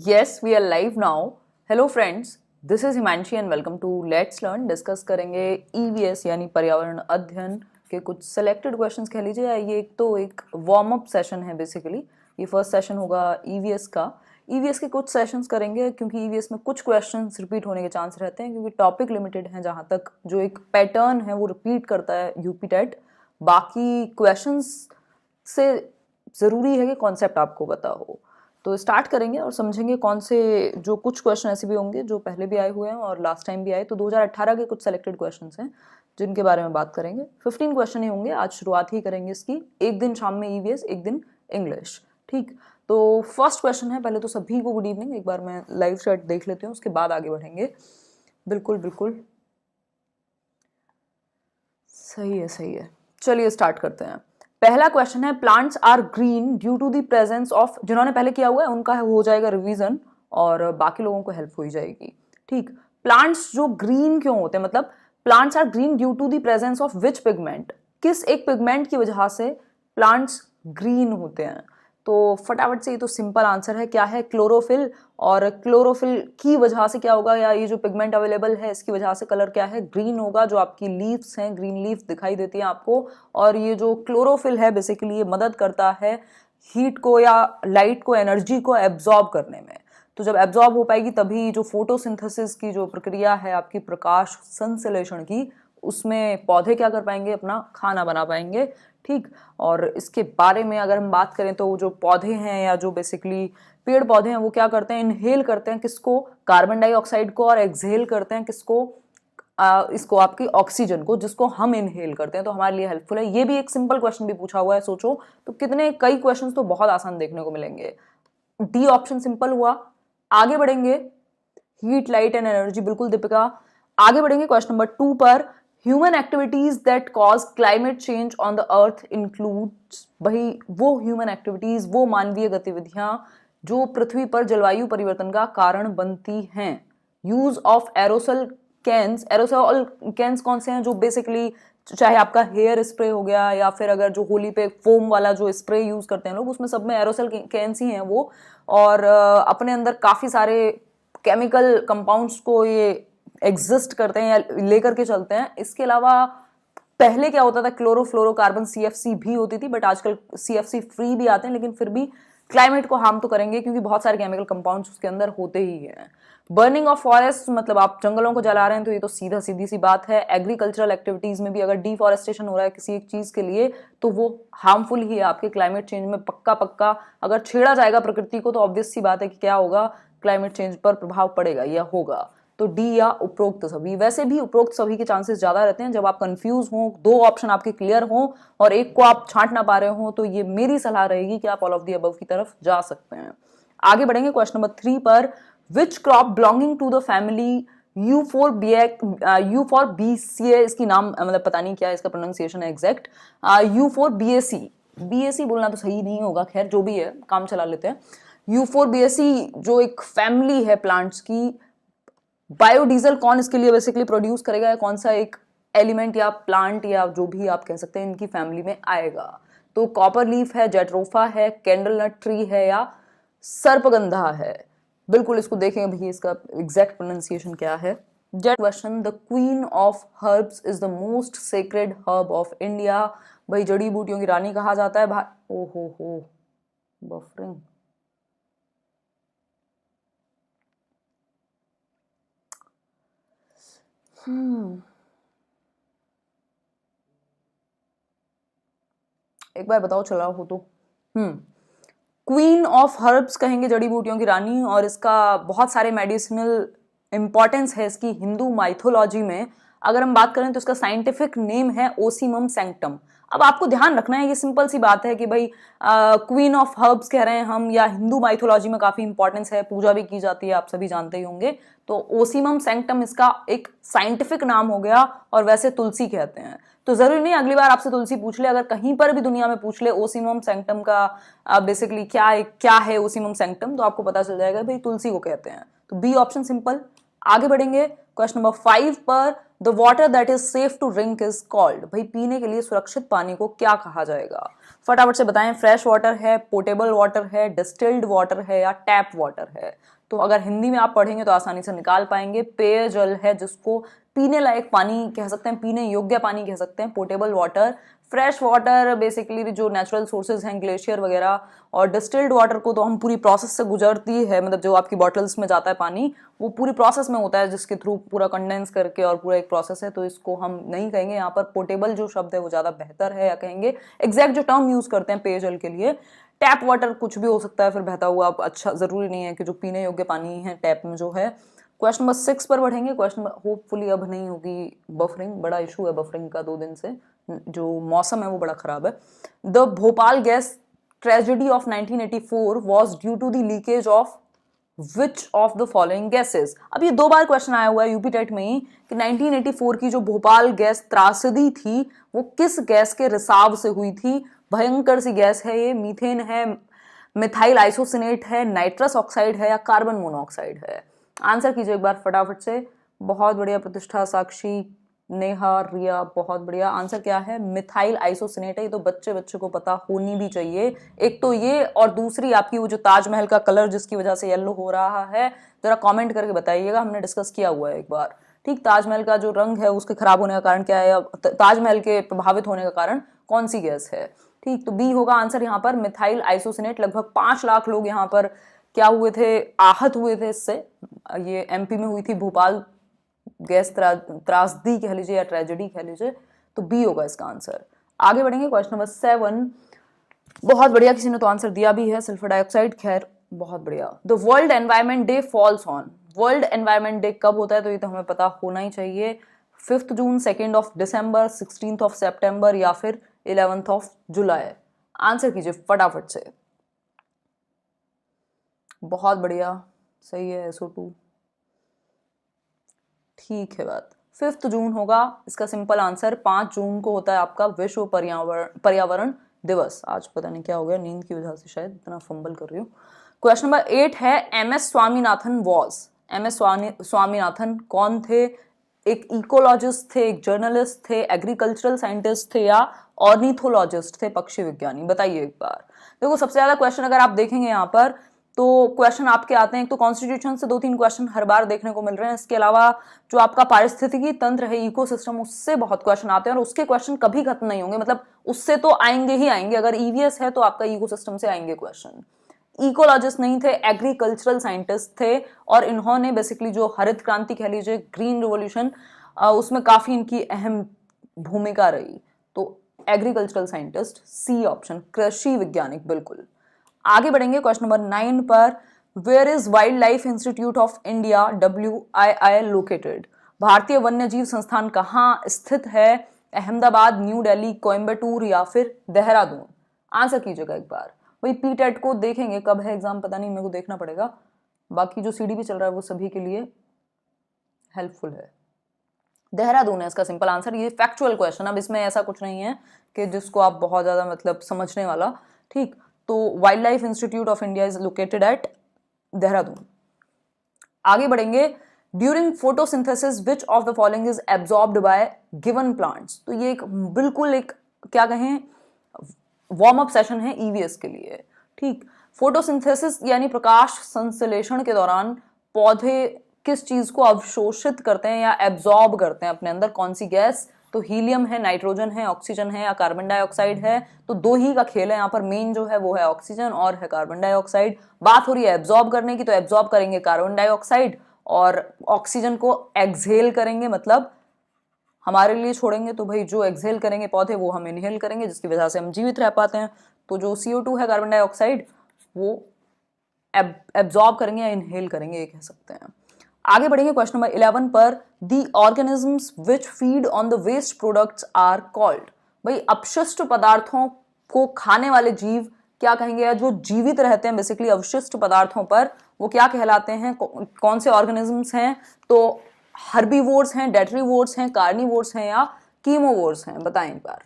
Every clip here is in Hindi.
Yes, we are live now. Hello friends, this is Himanshi and welcome to Let's Learn. Discuss करेंगे EVS यानी पर्यावरण अध्ययन के कुछ सेलेक्टेड क्वेश्चंस कह लीजिए। ये एक वार्म अप सेशन है बेसिकली। ये फर्स्ट सेशन होगा EVS का। EVS के कुछ सेशंस करेंगे क्योंकि EVS में कुछ क्वेश्चंस रिपीट होने के चांस रहते हैं क्योंकि टॉपिक लिमिटेड है। जहाँ तक जो एक पैटर्न है वो रिपीट करता है यूपी टेट। बाकी क्वेश्चंस से ज़रूरी है कि कॉन्सेप्ट आपको पता हो। तो स्टार्ट करेंगे और समझेंगे कौन से जो कुछ क्वेश्चन ऐसे भी होंगे जो पहले भी आए हुए हैं और लास्ट टाइम भी आए। तो 2018 के कुछ सेलेक्टेड क्वेश्चंस हैं जिनके बारे में बात करेंगे। 15 क्वेश्चन ही होंगे। आज शुरुआत ही करेंगे इसकी। एक दिन शाम में EVS, एक दिन इंग्लिश। ठीक, तो फर्स्ट क्वेश्चन है। पहले तो सभी को गुड इवनिंग। एक बार मैं लाइव चैट देख लेती हूँ, उसके बाद आगे बढ़ेंगे। बिल्कुल बिल्कुल सही है। चलिए स्टार्ट करते हैं। पहला क्वेश्चन है, plants are green due to the presence of. जिन्होंने पहले किया हुआ है उनका हो जाएगा रिवीजन और बाकी लोगों को हेल्प हो जाएगी। ठीक, प्लांट्स जो ग्रीन क्यों होते हैं, मतलब plants are green due to the presence of which pigment. किस एक पिगमेंट की वजह से प्लांट्स ग्रीन होते हैं। तो फटाफट से ये तो सिंपल आंसर है, क्या है, क्लोरोफिल। और क्लोरोफिल की वजह से क्या होगा, या ये जो पिगमेंट अवेलेबल है इसकी वजह से कलर क्या है, ग्रीन होगा। जो आपकी लीव्स हैं, ग्रीन लीव्स दिखाई देती हैं आपको। और ये जो क्लोरोफिल है बेसिकली ये मदद करता है हीट को या लाइट को, एनर्जी को एब्जॉर्ब करने में। तो जब एब्जॉर्ब हो पाएगी तभी जो फोटोसिंथेसिस की जो प्रक्रिया है आपकी प्रकाश संश्लेषण की, उसमें पौधे क्या कर पाएंगे, अपना खाना बना पाएंगे। ठीक, और इसके बारे में अगर हम बात करें तो जो पौधे हैं या जो बेसिकली पेड़ पौधे हैं वो क्या करते हैं, इनहेल करते हैं किसको, कार्बन डाइऑक्साइड को, और एक्सहेल करते हैं किसको, इसको आपकी ऑक्सीजन को, जिसको हम इनहेल करते हैं। तो हमारे लिए हेल्पफुल है। ये भी एक सिंपल क्वेश्चन भी पूछा हुआ है, सोचो तो कितने कई क्वेश्चंस तो बहुत आसान देखने को मिलेंगे। डी ऑप्शन सिंपल हुआ। आगे बढ़ेंगे, हीट, लाइट एंड एनर्जी, बिल्कुल दीपिका। आगे बढ़ेंगे क्वेश्चन नंबर 2 पर। Human activities that cause climate change on the earth includes. भाई वो ह्यूमन एक्टिविटीज, वो मानवीय गतिविधियां जो पृथ्वी पर जलवायु परिवर्तन का कारण बनती हैं। Use of aerosol cans. Aerosol cans कौन से हैं, जो बेसिकली चाहे आपका हेयर स्प्रे हो गया या फिर अगर जो होली पे फोम वाला जो स्प्रे यूज करते हैं लोग, उसमें सब में एरोसोल कैंस ही हैं वो। और अपने अंदर काफी सारे केमिकल कंपाउंड्स को ये एग्जिस्ट करते हैं या लेकर के चलते हैं। इसके अलावा पहले क्या होता था, क्लोरोफ्लोरोकार्बन CFC भी होती थी, बट आजकल CFC फ्री भी आते हैं, लेकिन फिर भी क्लाइमेट को हार्म तो करेंगे क्योंकि बहुत सारे केमिकल कंपाउंड्स उसके अंदर होते ही हैं। बर्निंग ऑफ फॉरेस्ट, मतलब आप जंगलों को जला रहे हैं, तो ये तो सीधी सी बात है। एग्रीकल्चरल एक्टिविटीज में भी अगर डिफॉरेस्टेशन हो रहा है किसी एक चीज के लिए तो वो हार्मफुल ही है आपके क्लाइमेट चेंज में। पक्का अगर छेड़ा जाएगा प्रकृति को तो ऑब्वियस सी बात है कि क्या होगा, क्लाइमेट चेंज पर प्रभाव पड़ेगा या होगा। तो डी या उपरोक्त सभी। वैसे भी उपरोक्त सभी के चांसेस ज्यादा रहते हैं जब आप कंफ्यूज हो, दो ऑप्शन आपके क्लियर हो और एक को आप छांट ना पा रहे हो, तो ये मेरी सलाह रहेगी कि आप ऑल ऑफ द अबव की तरफ जा सकते हैं। आगे बढ़ेंगे क्वेश्चन नंबर 3 पर। Which crop belonging to the family Euphorbiaceae, इसकी नाम मतलब पता नहीं क्या इसका प्रोनाउंसिएशन है एग्जैक्ट, यूफोरबिएसी। बीएसी बोलना तो सही नहीं होगा, खैर जो भी है काम चला लेते हैं। यूफोरबिएसी जो एक फैमिली है प्लांट्स की। बायोडीजल कौन इसके लिए बेसिकली प्रोड्यूस करेगा, या कौन सा एक एलिमेंट या प्लांट या जो भी आप कह सकते हैं इनकी फैमिली में आएगा। तो कॉपर लीफ है, जेट्रोफा है, कैंडल नट ट्री है, या सर्पगंधा है। बिल्कुल इसको देखेंगे भैया इसका एग्जैक्ट प्रोनाउंसिएशन क्या है। Jet question, the queen of herbs is the most sacred herb of India. भाई जड़ी बूटियों की रानी कहा जाता है। भाई हो बफरिंग। एक बार बताओ चला हो तो। क्वीन ऑफ हर्ब्स कहेंगे, जड़ी बूटियों की रानी, और इसका बहुत सारे मेडिसिनल इंपॉर्टेंस है इसकी हिंदू माइथोलॉजी में। अगर हम बात करें तो इसका साइंटिफिक नेम है ओसीमम सैंक्टम। अब आपको ध्यान रखना है, ये सिंपल सी बात है कि भाई क्वीन ऑफ हर्ब्स कह रहे हैं हम, या हिंदू माइथोलॉजी में काफी इंपॉर्टेंस है, पूजा भी की जाती है, आप सभी जानते ही होंगे। तो ओसीमम सैंक्टम इसका एक साइंटिफिक नाम हो गया, और वैसे तुलसी कहते हैं। तो जरूरी नहीं अगली बार आपसे तुलसी पूछ ले, अगर कहीं पर भी दुनिया में पूछ ले ओसीमम सैंक्टम का बेसिकली क्या है ओसीमम सैंक्टम, तो आपको पता चल जाएगा भाई तुलसी को कहते हैं। तो बी ऑप्शन सिंपल। आगे बढ़ेंगे क्वेश्चन नंबर 5 पर, the water that is safe to drink is called. भाई पीने के लिए सुरक्षित पानी को क्या कहा जाएगा? फटाफट से बताएं, फ्रेश वाटर है, पोर्टेबल वाटर है, डिस्टिल्ड वाटर है या टैप वाटर है? तो अगर हिंदी में आप पढ़ेंगे तो आसानी से निकाल पाएंगे, पेयजल है जिसको पीने लायक पानी कह सकते हैं, पीने योग्य पानी कह सकते हैं, portable water. Fresh water basically जो नेचुरल सोर्सेज हैं, ग्लेशियर वगैरह, और डिस्टिल्ड वाटर को तो हम पूरी प्रोसेस से गुजरती है, मतलब जो आपकी बॉटल्स में जाता है पानी वो पूरी प्रोसेस में होता है जिसके थ्रू पूरा कंडेंस करके, और पूरा एक प्रोसेस है, तो इसको हम नहीं कहेंगे यहाँ पर। पोर्टेबल जो शब्द है वो ज्यादा बेहतर है, या कहेंगे एग्जैक्ट जो टर्म यूज करते हैं पेयजल के लिए, टैप वाटर कुछ भी हो सकता है फिर बहता हुआ, अब अच्छा जरूरी नहीं है कि जो पीने योग्य पानी है टैप में जो है। क्वेश्चन नंबर 6 पर बढ़ेंगे। क्वेश्चन होपफुली अब नहीं होगी बफरिंग, बड़ा इशू है बफरिंग का 2 दिन से, जो मौसम है वो बड़ा खराब है। The Bhopal gas tragedy of 1984 was due to the leakage of which of the following gases. अब ये 2 बार क्वेश्चन आया हुआ है यूपी टेट में ही कि 1984 की जो भोपाल गैस त्रासदी थी वो किस गैस के रिसाव से हुई थी? भयंकर सी गैस है ये, मीथेन है, मिथाइल आइसोसिनेट है, नाइट्रस ऑक्साइड है या कार्बन मोनोऑक्साइड है? आंसर कीजिए एक बार फटाफट से। बहुत बढ़िया प्रतिष्ठा, साक्षी, नेहा, रिया, बहुत बढ़िया। आंसर क्या है? मिथाइल आइसोसिनेट है। ये तो बच्चे बच्चे को पता होनी भी चाहिए। एक तो ये, और दूसरी आपकी वो जो ताजमहल का कलर जिसकी वजह से येलो हो रहा है, जरा कमेंट करके बताइएगा, हमने डिस्कस किया हुआ है एक बार। ठीक, ताजमहल का जो रंग है उसके खराब होने का कारण क्या है, ताजमहल के प्रभावित होने का कारण कौन सी गैस है? ठीक, तो बी होगा आंसर यहाँ पर, मिथाइल आइसोसिनेट। लगभग 5 लाख लोग यहाँ पर क्या हुए थे, आहत हुए थे इससे। ये एमपी में हुई थी भोपाल गैस त्रासदी कह लीजिए या ट्रेजेडी कह लीजिए, तो बी होगा इसका आंसर। आगे बढ़ेंगे क्वेश्चन नंबर 7। बहुत बढ़िया, किसी ने तो आंसर दिया भी है, सल्फर डाइऑक्साइड। खैर बहुत बढ़िया। The world environment day falls on. World environment day कब होता है? तो ये तो हमें पता होना ही चाहिए। 5 जून, 2 दिसंबर, 16 सितंबर या फिर 11 जुलाई? आंसर कीजिए फटाफट से। बहुत बढ़िया, सही है, SO2। ठीक है बात, 5 जून होगा इसका सिंपल आंसर। 5 जून को होता है आपका विश्व पर्यावरण दिवस। आज पता नहीं क्या हो गया, नींद की वजह से शायद इतना फंबल कर रही हूँ। क्वेश्चन नंबर 8 है, MS Swaminathan was. MS Swaminathan कौन थे? एक इकोलॉजिस्ट थे, एक जर्नलिस्ट थे, एग्रीकल्चरल साइंटिस्ट थे या ऑर्निथोलॉजिस्ट थे, पक्षी विज्ञानी? बताइए एक बार। देखो सबसे ज्यादा क्वेश्चन अगर आप देखेंगे यहाँ पर तो क्वेश्चन आपके आते हैं, एक तो कॉन्स्टिट्यूशन से 2-3 क्वेश्चन हर बार देखने को मिल रहे हैं, इसके अलावा जो आपका पारिस्थितिकी तंत्र है, इकोसिस्टम, उससे बहुत क्वेश्चन आते हैं और उसके क्वेश्चन कभी खत्म नहीं होंगे, मतलब उससे तो आएंगे ही आएंगे। अगर ईवीएस है तो आपका इकोसिस्टम से आएंगे क्वेश्चन। इकोलॉजिस्ट नहीं थे, एग्रीकल्चरल साइंटिस्ट थे, और इन्होंने बेसिकली जो हरित क्रांति कह लीजिए, ग्रीन रिवॉल्यूशन, उसमें काफी इनकी अहम भूमिका रही। तो एग्रीकल्चरल साइंटिस्ट, सी ऑप्शन, कृषि वैज्ञानिक, बिल्कुल। आगे बढ़ेंगे क्वेश्चन नंबर 9 पर, where is Wildlife Institute of India WII located? भारतीय वन्य जीव संस्थान कहाँ स्थित है? अहमदाबाद, न्यू दिल्ली, कोयम्बटूर या फिर देहरादून? आंसर कीजिएगा एक बार। वही पीटेट को देखेंगे, कब है एग्जाम पता नहीं, मेरे को देखना पड़ेगा। बाकी जो CDP चल रहा है वो सभी के लिए हेल्पफुल है। देहरादून है इसका सिंपल आंसर। ये फैक्चुअल क्वेश्चन, अब इसमें ऐसा कुछ नहीं है कि जिसको आप बहुत ज्यादा मतलब समझने वाला। ठीक, तो wild life Institute of India is located at Dehradun. आगे बढ़ेंगे, during photosynthesis which of the following is absorbed bye given plants? तो ये एक बिल्कुल एक क्या कहें वार्म अप सेशन है ईवीएस के लिए। ठीक, फोटोसिंथेसिस यानी प्रकाश संश्लेषण के दौरान पौधे किस चीज को अवशोषित करते हैं या एब्जॉर्ब करते हैं अपने अंदर, कौन सी गैस? तो हीलियम है, नाइट्रोजन है, ऑक्सीजन है या कार्बन डाइऑक्साइड है? तो 2 ही का खेल है यहाँ पर, मेन जो है वो है ऑक्सीजन और है कार्बन डाइऑक्साइड। बात हो रही है एब्जॉर्ब करने की, तो एब्जॉर्ब करेंगे कार्बन डाइऑक्साइड और ऑक्सीजन को एक्सहेल करेंगे, मतलब हमारे लिए छोड़ेंगे। तो भाई जो एक्सहेल करेंगे पौधे वो हम इनहेल करेंगे, जिसकी वजह से हम जीवित रह पाते हैं। तो जो CO2 है, कार्बन डाइऑक्साइड, वो एब्जॉर्ब करेंगे या इनहेल करेंगे, ये कह सकते हैं। आगे बढ़ेंगे क्वेश्चन नंबर 11 पर, the organisms which feed on the waste products are called? भाई अपशिष्ट पदार्थों को खाने वाले जीव क्या कहेंगे, या जो जीवित रहते हैं बेसिकली अवशिष्ट पदार्थों पर, वो क्या कहलाते हैं? कौन से ऑर्गेनिजम्स हैं? तो हर्बीवोर्स हैं, डेट्रीवोर्स हैं, कार्निवोर्स हैं या कीमोवोर्स हैं? बताएं एक बार।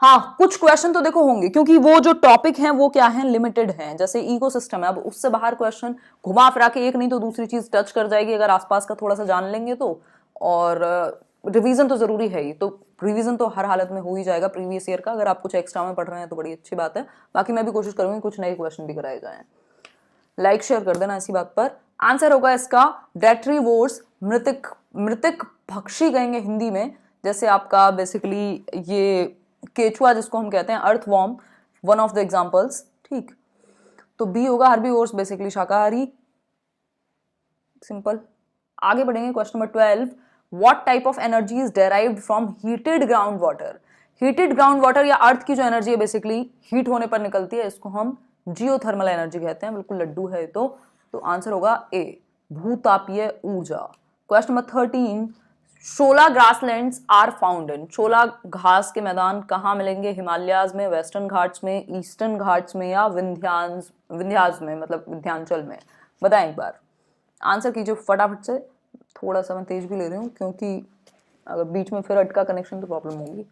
हाँ, कुछ क्वेश्चन तो देखो होंगे, क्योंकि वो जो टॉपिक हैं वो क्या हैं, लिमिटेड हैं। जैसे इकोसिस्टम है, अब उससे बाहर क्वेश्चन घुमा फिरा के एक नहीं तो दूसरी चीज टच कर जाएगी अगर आसपास का थोड़ा सा जान लेंगे तो। और रिवीजन तो जरूरी है ही, तो रिवीजन तो हर हालत में हो ही जाएगा प्रीवियस ईयर का। अगर आप कुछ एक्स्ट्रा में पढ़ रहे हैं तो बड़ी अच्छी बात है। बाकी मैं भी कोशिश करूंगी कुछ नए क्वेश्चन भी कराए जाएं। लाइक शेयर कर देना इसी बात पर। आंसर होगा इसका डेट्रीवोर्स, मृतिक, मृतिक पक्षी कहेंगे हिंदी में। जैसे आपका बेसिकली ये केचुआ जिसको हम कहते हैं, earthworm, one of the examples. ठीक, तो बी होगा हर्बीवोर्स, बेसिकली शाकाहारी। सिंपल। आगे बढ़ेंगे, question number 12। What type of energy is derived from heated ground water. Heated ground water या अर्थ की जो एनर्जी है बेसिकली हीट होने पर निकलती है, इसको हम जियोथर्मल एनर्जी कहते हैं। बिल्कुल लड्डू है तो आंसर होगा ए, भूतापीय ऊर्जा। Question number 13। Shola grasslands are found in. Shola घास के मैदान कहाँ मिलेंगे, हिमालयाज में, वेस्टर्न घाट्स में, ईस्टर्न घाट्स में, या विंध्याज में, मतलब विंध्यांचल में। बताएं एक बार, आंसर कीजिए फटाफट से। थोड़ा सा मैं तेज भी ले रही हूँ क्योंकि अगर बीच में फिर अटका कनेक्शन तो प्रॉब्लम होगी।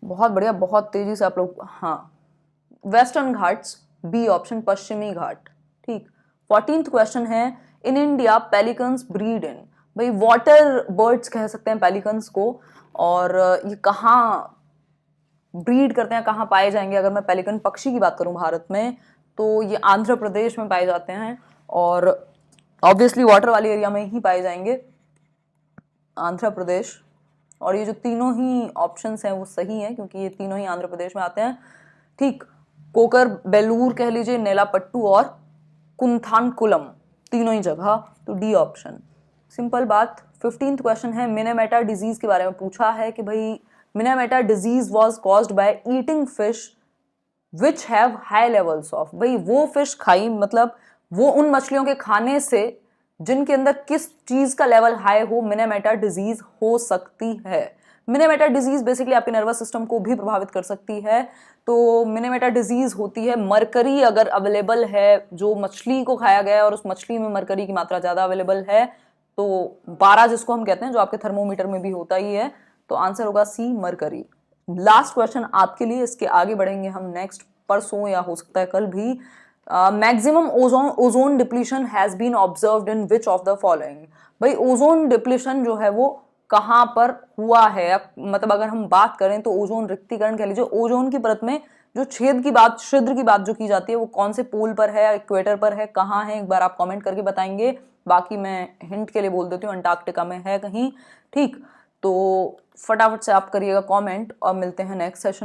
बहुत बढ़िया, बहुत तेजी से आप लोग। हाँ, वेस्टर्न घाट्स, बी ऑप्शन, पश्चिमी घाट। ठीक। 14th क्वेश्चन है, इन इंडिया पेलिकन्स ब्रीड इन। भाई वाटर बर्ड्स कह सकते हैं पेलिकन्स को, और ये कहाँ ब्रीड करते हैं, कहाँ पाए जाएंगे। अगर मैं पेलिकन पक्षी की बात करूं भारत में तो ये आंध्र प्रदेश में पाए जाते हैं, और ऑब्वियसली वाटर वाले एरिया में ही पाए जाएंगे, आंध्र प्रदेश। और ये जो तीनों ही ऑप्शंस हैं वो सही हैं क्योंकि ये तीनों ही आंध्र प्रदेश में आते हैं। ठीक, कोकर बेलूर कह लीजिए, नेलापट्टू और कुंथानकुलम, तीनों ही जगह, तो डी ऑप्शन। सिंपल बात। 15th क्वेश्चन है, मिनेमेटा डिजीज के बारे में पूछा है कि भाई Minamata disease was caused by eating fish which have high levels of. भाई वो फिश खाई, मतलब वो उन मछलियों के खाने से जिनके अंदर किस चीज का लेवल हाई हो, मिनेमेटा डिजीज हो सकती है। मिनेमेटा डिजीज बेसिकली आपके नर्वस सिस्टम को भी प्रभावित कर सकती है। तो मिनेमेटा डिजीज होती है, मरकरी अगर अवेलेबल है, जो मछली को खाया गया है और उस मछली में मरकरी की मात्रा ज्यादा अवेलेबल है, तो 12 जिसको हम कहते हैं, जो आपके थर्मोमीटर में भी होता ही है, तो आंसर होगा सी, मरकरी। लास्ट क्वेश्चन आपके लिए, इसके आगे बढ़ेंगे हम नेक्स्ट परसों या हो सकता है कल भी। Maximum ozone depletion has been observed in which of the following. भाई ओजोन डिप्लीशन जो है वो कहां पर हुआ है, मतलब अगर हम बात करें तो ओजोन रिक्तीकरण कह लीजिए, ओजोन की परत में जो छेद की बात, छिद्र की बात जो की जाती है, वो कौन से पोल पर है, इक्वेटर पर है, कहाँ है, एक बार आप कमेंट करके बताएंगे। बाकी मैं हिंट के लिए बोल देती हूँ, अंटार्कटिका में है कहीं। ठीक, तो फटाफट से आप करिएगा कमेंट और मिलते हैं नेक्स्ट सेशन।